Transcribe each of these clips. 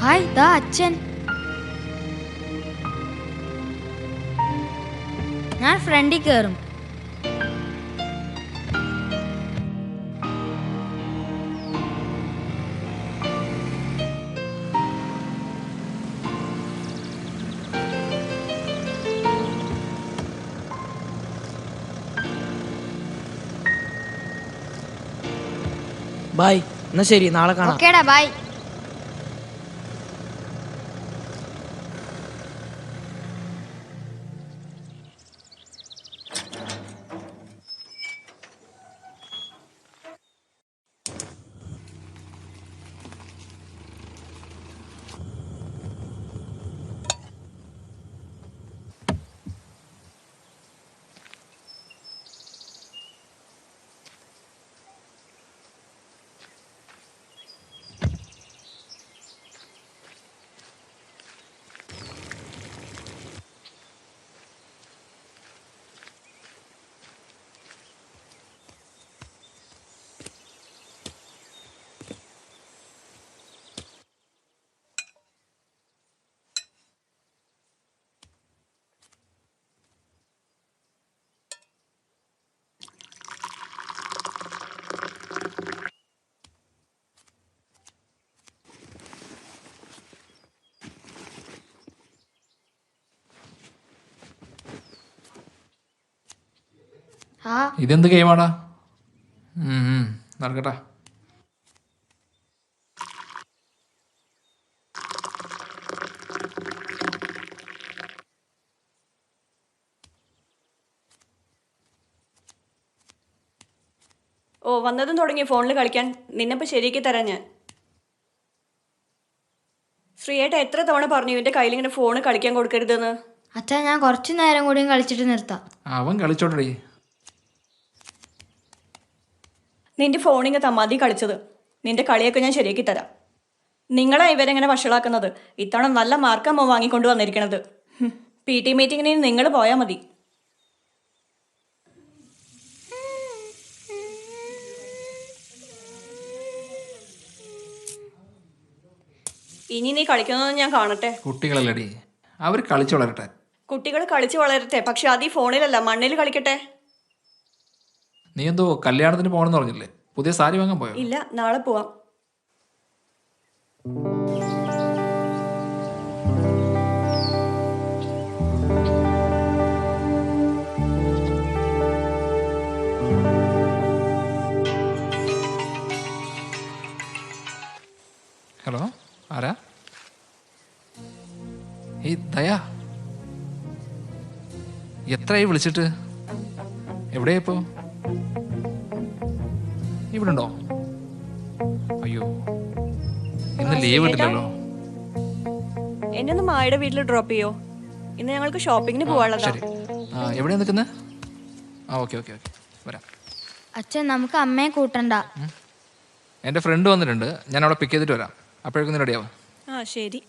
Hi ദാ അച്ഛൻ. ഞാൻ ഫ്രണ്ടിൽ കയറും. ബൈ. എന്നാ ശരി, നാളെ കാണാം. ഓക്കേടാ ബൈ. ഇതെന്ത് ഗെയിമാടാ? നടക്കട്ടെ. ഓ, വന്നതും തുടങ്ങി ഫോണിൽ കളിക്കാൻ. നിന്നെപ്പോൾ ശരിയാക്കി തരാം ഞാൻ. ശ്രീയേട്ട എത്ര തവണ പറഞ്ഞു ഇവൻ്റെ കയ്യിൽ ഇങ്ങനെ ഫോണ് കളിക്കാൻ കൊടുക്കരുതെന്ന്? അച്ഛാ ഞാൻ കുറച്ചു നേരം കൂടിയും കളിച്ചിട്ട് നിർത്താം. അവൻ കളിച്ചോട്ടേ. നിന്റെ ഫോണിങ്ങ് തമ്മാതി കളിച്ചത്. നിന്റെ കളിയൊക്കെ ഞാൻ ശരിയാക്കി തരാം. നിങ്ങളാ ഇവരെങ്ങനെ വഷളാക്കുന്നത്. ഇത്തവണ നല്ല മാർക്കമ്മ വാങ്ങിക്കൊണ്ട് വന്നിരിക്കണത്. PT മീറ്റിങ്ങിന് നിങ്ങൾ പോയാൽ മതി. ഇനി നീ കളിക്കുന്നതെന്ന് ഞാൻ കാണട്ടെ. കുട്ടികളല്ലടി, അവർ കളിച്ചു വളരട്ടെ. കുട്ടികൾ കളിച്ച് വളരട്ടെ, പക്ഷെ അത് ഈ ഫോണിലല്ല, മണ്ണിൽ കളിക്കട്ടെ. നീ എന്തോ കല്യാണത്തിന് പോകണമെന്ന് പറഞ്ഞില്ലേ? പുതിയ സാരി വാങ്ങാൻ പോയോ? ഇല്ല, നാളെ പോവാം. ഹലോ, ആരാ? ഈ ദയാ, എത്രയായി വിളിച്ചിട്ട്? എവിടെയാ ഇപ്പോ? ഇവിടെ ഉണ്ടോ? അയ്യോ, ഇന്ന് ലീവ് ഇട്ടില്ലല്ലോ. എന്നെ ഒന്ന് മായുടെ വീട്ടിൽ ഡ്രോപ്പ് ചെയ്യോ? ഇന്ന് ഞങ്ങൾക്ക് ഷോപ്പിങ്ങിന് പോവാനുള്ളതാ. ശരി. എവിടെയാ നിൽക്കുന്നത്? ഓക്കെ ഓക്കെ ഓക്കെ, വരാം. അച്ഛൻ നമുക്ക് അമ്മയെ കൂട്ടണ്ട. എൻ്റെ ഫ്രണ്ട് വന്നിട്ടുണ്ട്, ഞാൻ അവിടെ പിക്ക് ചെയ്തിട്ട് വരാം. അപ്പോഴേക്കും നീ റെഡിയാവും. ശരി.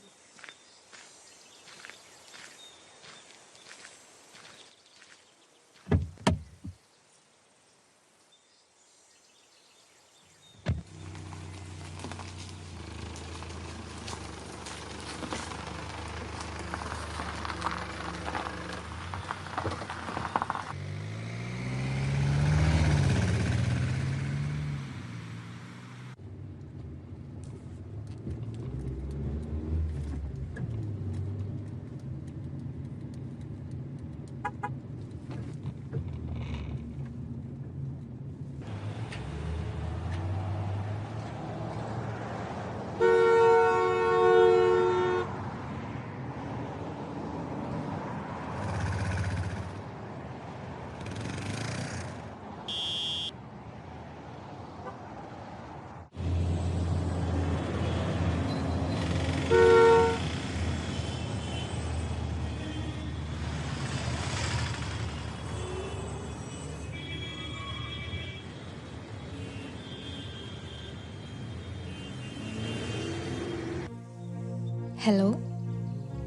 ഹലോ,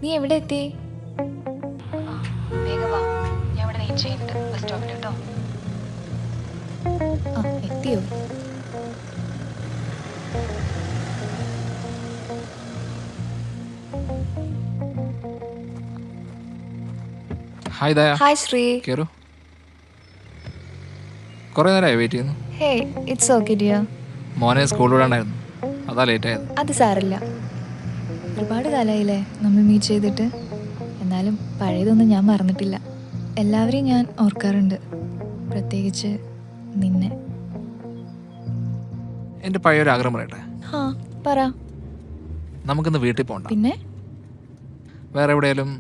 നീ എവിടെ എത്തി? വേഗം വാ, ഞാൻ ഇവിടെ വെയിറ്റ് ചെയ്യുന്നുണ്ട് ബസ് സ്റ്റോപ്പിൽ കേട്ടോ. എത്തിയോ? ഹായ് ദയ. ഹായ് ശ്രീ. കയറൂ. കുറേ നേരമായി വെയിറ്റ് ചെയ്യുന്നു. Hey it's okay dear. മോനെ സ്കൂൾ വിടാണ്ടായിരുന്നു, അതാ ലേറ്റ് ആയത്. അത് സാരമില്ല. ഒരുപാട് കാലമായില്ലേ നമ്മൾ മീറ്റ് ചെയ്തിട്ട്. എന്നാലും പഴയതൊന്നും ഞാൻ മറന്നിട്ടില്ല. എല്ലാവരെയും ഞാൻ ഓർക്കാറുണ്ട്, പ്രത്യേകിച്ച് നിന്നെ. എൻ്റെ പഴയൊരു ആഗ്രഹം പറയട്ടെ. ഹാ പറ. നമുക്കിന്ന് വീട്ടിൽ പോകണ്ട, പിന്നെ വേറെ എവിടെയെങ്കിലും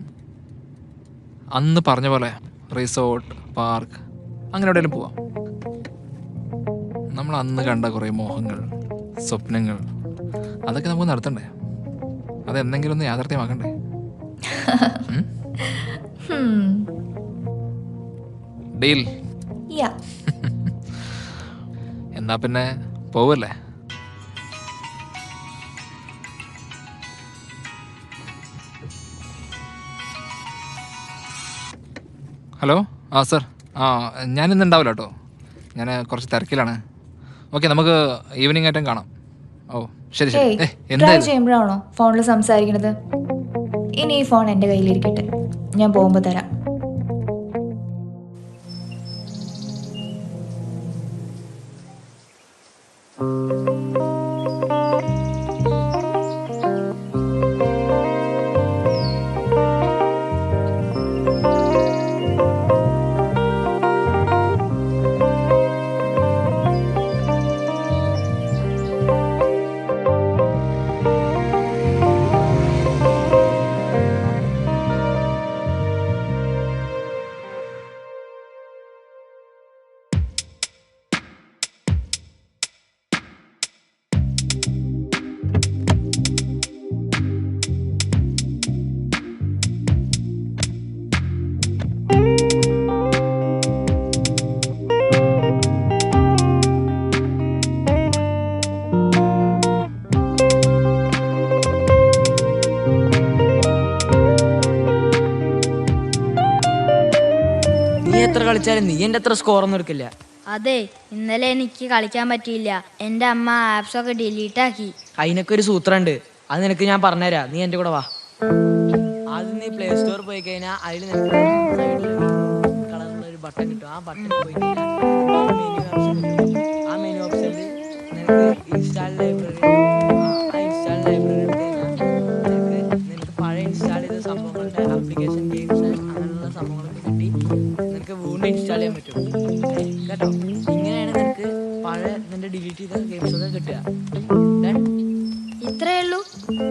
അന്ന് പറഞ്ഞ പോലെ റിസോർട്ട്, പാർക്ക്, അങ്ങനെ എവിടെയെങ്കിലും പോവാം. നമ്മൾ അന്ന് കണ്ട കുറേ മോഹങ്ങൾ, സ്വപ്നങ്ങൾ, അതൊക്കെ നമുക്ക് നടത്തണ്ടേ? അതെന്തെങ്കിലും ഒന്ന് യാഥാർത്ഥ്യമാക്കണ്ടേ? ഡീൽ. യാ. എന്നാ പിന്നെ പോവല്ലേ? ഹലോ. ആ സർ, ഞാനിന്ന് ഉണ്ടാവില്ല കേട്ടോ, ഞാൻ കുറച്ച് തിരക്കിലാണ്. ഓക്കെ, നമുക്ക് ഈവനിങ് ആയിട്ടും കാണാം. ഓ ശരി ശരി. ഡ്രൈവ് എന്തായാലും ചെയ്യുമ്പോഴാണോ ഫോണിൽ സംസാരിക്കുന്നത്? ഇനി ഈ ഫോൺ എൻ്റെ കയ്യിലിരിക്കട്ടെ, ഞാൻ പോകുമ്പോൾ തരാം. നീ എത്ര കളിച്ചാലും നീ എൻ്റെ അത്ര സ്കോറൊന്നും എടുക്കില്ല. അതെ, ഇന്നലെ എനിക്ക് കളിക്കാൻ പറ്റിയില്ല. എൻ്റെ അമ്മ ആപ്സ് ഒക്കെ ഡിലീറ്റ് ആക്കി. അതിനൊക്കെ ഒരു സൂത്രമുണ്ട്, അത് നിനക്ക് ഞാൻ പറഞ്ഞുതരാം. നീ എൻ്റെ കൂടെ വാ. ആദ്യം നീ പ്ലേ സ്റ്റോർ പോയി കഴിഞ്ഞാൽ അതിൽ നിനക്ക് കളറുള്ള ഒരു ബട്ടൺ കിട്ടും. ആ ബട്ടൺ പോയി കഴിഞ്ഞാൽ മെനു ഓപ്ഷൻ കിട്ടും. ആ മെനു ഓപ്ഷനിൽ നിനക്ക് ഇൻസ്റ്റാൾ ലൈബ്രറി, ആ ഇൻസ്റ്റാൾ ലൈബ്രറി എടുത്ത് കഴിഞ്ഞാൽ നിനക്ക് പഴയ ഇൻസ്റ്റാൾ ചെയ്ത സംഭവങ്ങളുടെ ആപ്ലിക്കേഷൻ, ഗെയിംസ്, അങ്ങനെയുള്ള സംഭവങ്ങളൊക്കെ കിട്ടി നിനക്ക് വീണ്ടും ഇൻസ്റ്റാൾ ചെയ്യാൻ പറ്റും കേട്ടോ. ഇങ്ങനെയാണ് നിനക്ക് പഴയ നിന്റെ ഡിലീറ്റ് ചെയ്ത ഗെയിംസൊക്കെ കിട്ടുക. ഇത്രയേ ഉള്ളൂ.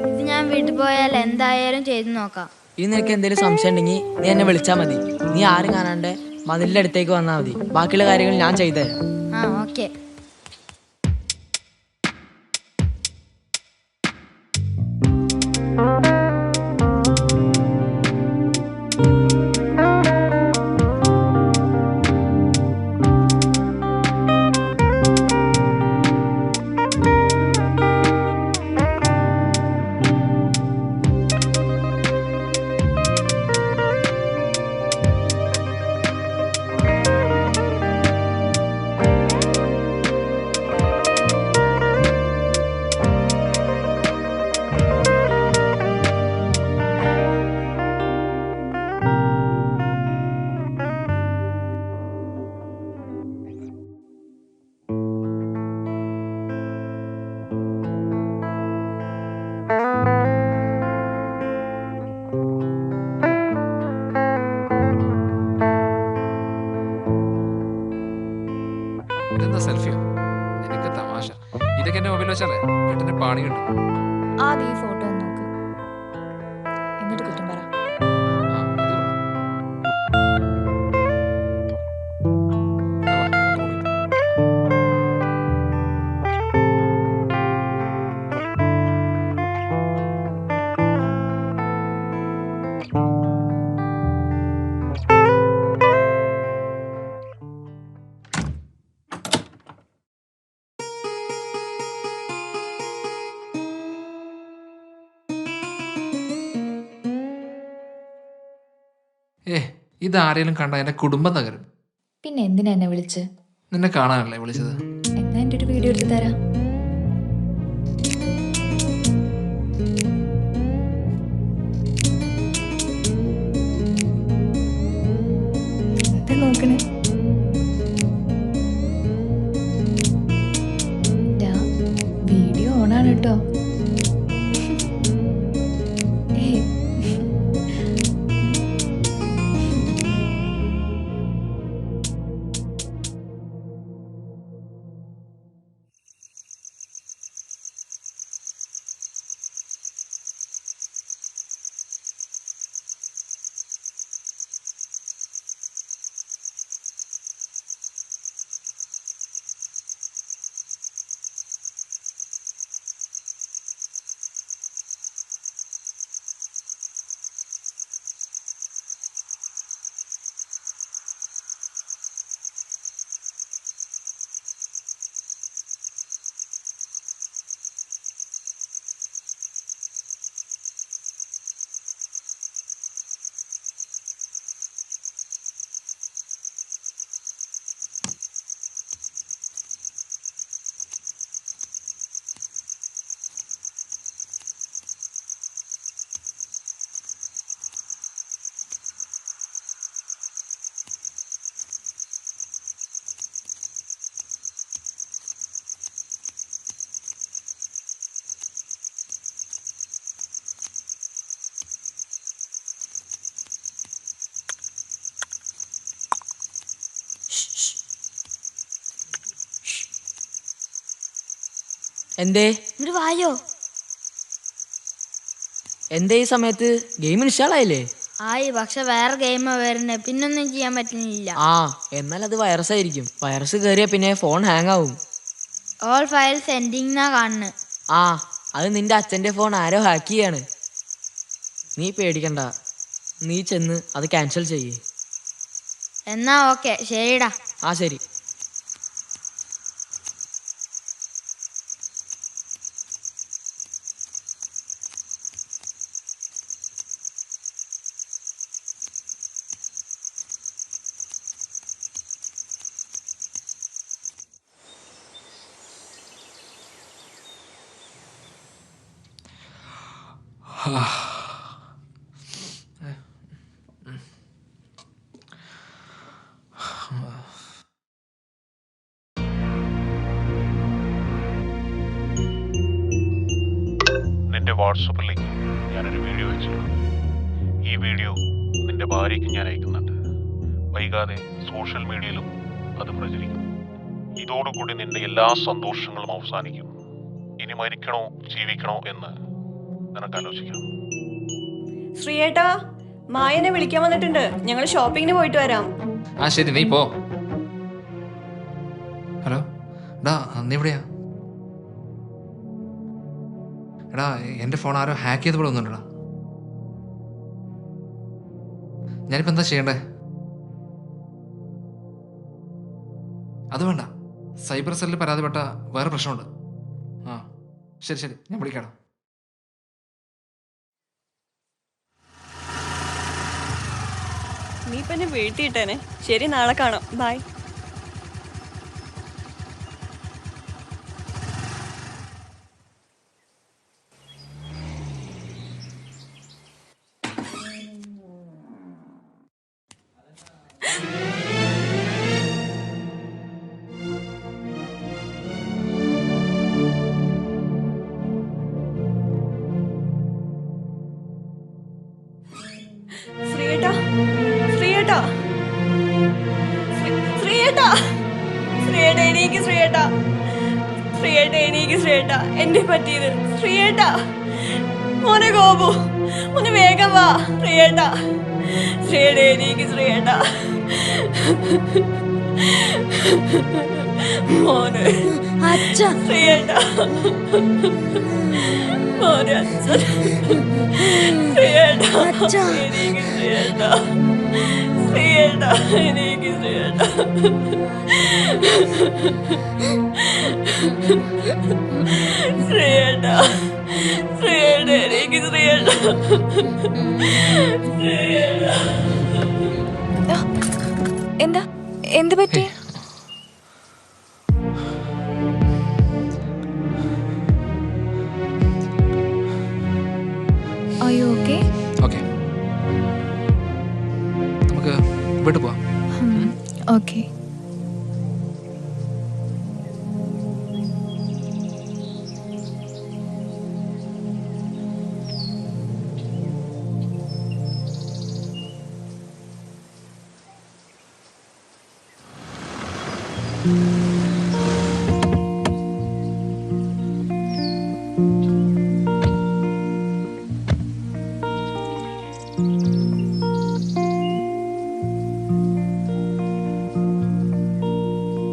ഇത് ഞാൻ വീട്ടിൽ പോയാൽ എന്തായാലും ചെയ്തു നോക്കാം. ഇനി നിനക്ക് എന്തെങ്കിലും സംശയം ഉണ്ടെങ്കിൽ നീ എന്നെ വിളിച്ചാൽ മതി. നീ ആരും കാണാണ്ട് മതിലിൻ്റെ അടുത്തേക്ക് വന്നാൽ മതി. ബാക്കിയുള്ള കാര്യങ്ങൾ ഞാൻ ചെയ്തുതരാം. ആ ഓക്കെ. ഇതെന്താ സെൽഫിയോ? നിനക്ക് തമാശ. ഇതൊക്കെ എൻ്റെ മൊബൈൽ വെച്ചാലേ വീട്ടിൻ്റെ പാണി കിട്ടും. ആദ്യം ഈ ഫോട്ടോ ഒന്ന് നോക്ക്, എന്നിട്ട് കുറ്റം പറ. ആ, ഇത് കൊള്ളാം. ദാ വാ, നമുക്ക് റൂമിൽ പോവാം. ഇതാരെങ്കിലും കണ്ട എൻ്റെ കുടുംബം തകരും. പിന്നെ എന്തിനാ എന്നെ വിളിച്ച്? നിന്നെ കാണാനല്ലേ വിളിച്ചത്. എന്നാ എൻ്റെ ഒരു വീഡിയോ എടുത്ത് തരാം. എന്തേ ഇങ്ങോട്ട് വായോ. എന്തേ ഈ സമയത്ത് ഗെയിം ഇൻസ്റ്റാൾ ആയില്ലേ? ആയി, പക്ഷെ വേറെ ഗെയിം വരുന്നേ, പിന്നൊന്നും ചെയ്യാൻ പറ്റുന്നില്ല. ആ എന്നാൽ അത് വൈറസ് ആയിരിക്കും. വൈറസ് കയറിയാ പിന്നെ ഫോൺ ഹാങ് ആവും. ഓൾ ഫയൽസ് എൻഡിങ് എന്നാ കാണുന്നത്. ആ അത് നിന്റെ അച്ഛൻ്റെ ഫോൺ ആരോ ഹാക്ക് ചെയ്യാണ്. നീ പേടിക്കണ്ട, നീ ചെന്ന് അത് ക്യാൻസൽ ചെയ്യേ. എന്നാ ഓക്കെ, ശരിടാ. ആ ശരി. നിന്റെ വാട്സപ്പിലേക്ക് ഞാനൊരു വീഡിയോ അയച്ചിട്ടുണ്ട്. ഈ വീഡിയോ നിന്റെ ഭാര്യയ്ക്ക് ഞാൻ അയക്കുന്നുണ്ട്. വൈകാതെ സോഷ്യൽ മീഡിയയിലും അത് പ്രചരിക്കും. ഇതോടുകൂടി നിന്റെ എല്ലാ സന്തോഷങ്ങളും അവസാനിക്കും. ഇനി മരിക്കണോ ജീവിക്കണോ എന്ന് നിനക്ക് ആലോചിക്കാം. ശ്രീയേട്ടാ, മായനെ വിളിക്കാൻ വന്നിട്ടുണ്ട്. ഞങ്ങൾ ഷോപ്പിങ്ങിന് പോയിട്ട് വരാം. ആ ശരി, നീ പോ. ഹലോ എടാ, നീ എവിടെയാ? എടാ, എൻ്റെ ഫോൺ ആരോ ഹാക്ക് ചെയ്ത് പോകുന്നുണ്ടടാ. ഞാനിപ്പോൾ എന്താ ചെയ്യണ്ടേ? അത് വേണ്ട, സൈബർ സെല്ലിൽ പരാതിപ്പെട്ട വേറെ പ്രശ്നമുണ്ട്. ആ ശരി ശരി, ഞാൻ വിളിക്കാം. നീ ഇപ്പൊ എന്നെ വീഴ്ത്തിയിട്ടേനെ. ശരി, നാളെ കാണാം. ബൈ. ശ്രീയേട്ടാ, ശ്രീയേട്ടാ, ശ്രീയേട്ടാ, ശ്രീയേട്ടാ, എനിക്ക് ശ്രീയേട്ടാ, ശ്രീയേട്ടാ, എനിക്ക് ശ്രീയേട്ടാ, എന്നെ പറ്റിയത് ശ്രീയേട്ടാ. മോനെ ഗോപു, മോനെ വേഗം വാ. ശ്രീയേട്ടാ, ശ്രീയേട്ടാ, എനിക്ക് ശ്രീയേട്ടാ, മോനെ അച്ഛൻ, ശ്രീയേട്ടാ, മോനെ അച്ഛൻ, ശ്രീയേട്ടാ, അച്ഛാ. എനിക്ക് ശ്രീയേട്ടാ, ശ്രീയേട്ടാ, എനിക്ക് ശ്രീയേട്ടാ, ശ്രീയേട്ടാ, ശ്രീയേട്ടാ, എനിക്ക് ശ്രീയേട്ടാ, ശ്രീയേട്ടാ. ആ, എന്താ എന്ത് പറ്റി? അയ്യോ, ഓക്കെ ഓക്കെ, നമുക്ക് വീട്ടിൽ പോവാം. ഓക്കെ.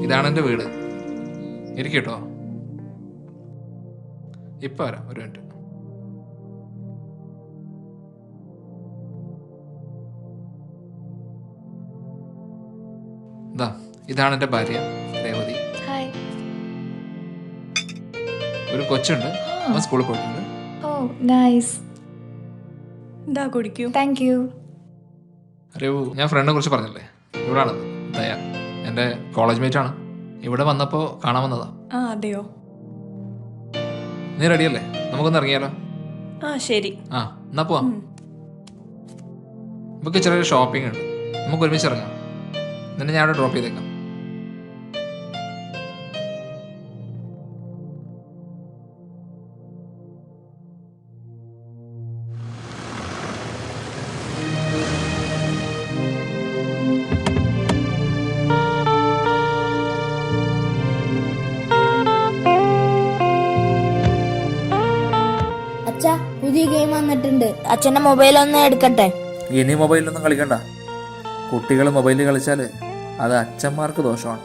ഇതാണ് എൻ്റെ വീട്. ഇരിക്കട്ടോ, ഇപ്പം വരാം, ഒരു മിനിറ്റ്. ഇതാണ് എൻ്റെ ഭാര്യ രേവതി. ഹായ്. ഒരു കൊച്ചുണ്ട്, അവൻ സ്കൂളിൽ പോയിട്ടുണ്ട്. ഓ നൈസ്. എന്താ കുടിക്കൂ. Thank you. രഘു, ഞാൻ ഫ്രണ്ടിനെ കുറിച്ച് പറഞ്ഞല്ലേ, ഇവിടാണത് ദയ, എൻ്റെ കോളേജ് മേറ്റ് ആണ്. ഇവിടെ വന്നപ്പോൾ കാണാൻ വന്നതാ. ആ അതെയോ? നീ റെഡിയല്ലേ? നമുക്കൊന്ന് ഇറങ്ങിയാലോ? ആ ശരി. ആ എന്നാ പോവാം. നമുക്ക് ചെറിയൊരു ഷോപ്പിംഗ് ഉണ്ട്, നമുക്ക് ഒരുമിച്ച് ഇറങ്ങാം. നിന്നെ ഞാൻ അവിടെ ഡ്രോപ്പ് ചെയ്തേക്കാം. അച്ഛൻ്റെ മൊബൈലൊന്ന് എടുക്കട്ടെ. ഇനി മൊബൈലൊന്നും കളിക്കണ്ട. കുട്ടികൾ മൊബൈലിൽ കളിച്ചാൽ അത് അച്ഛന്മാർക്ക് ദോഷമാണ്.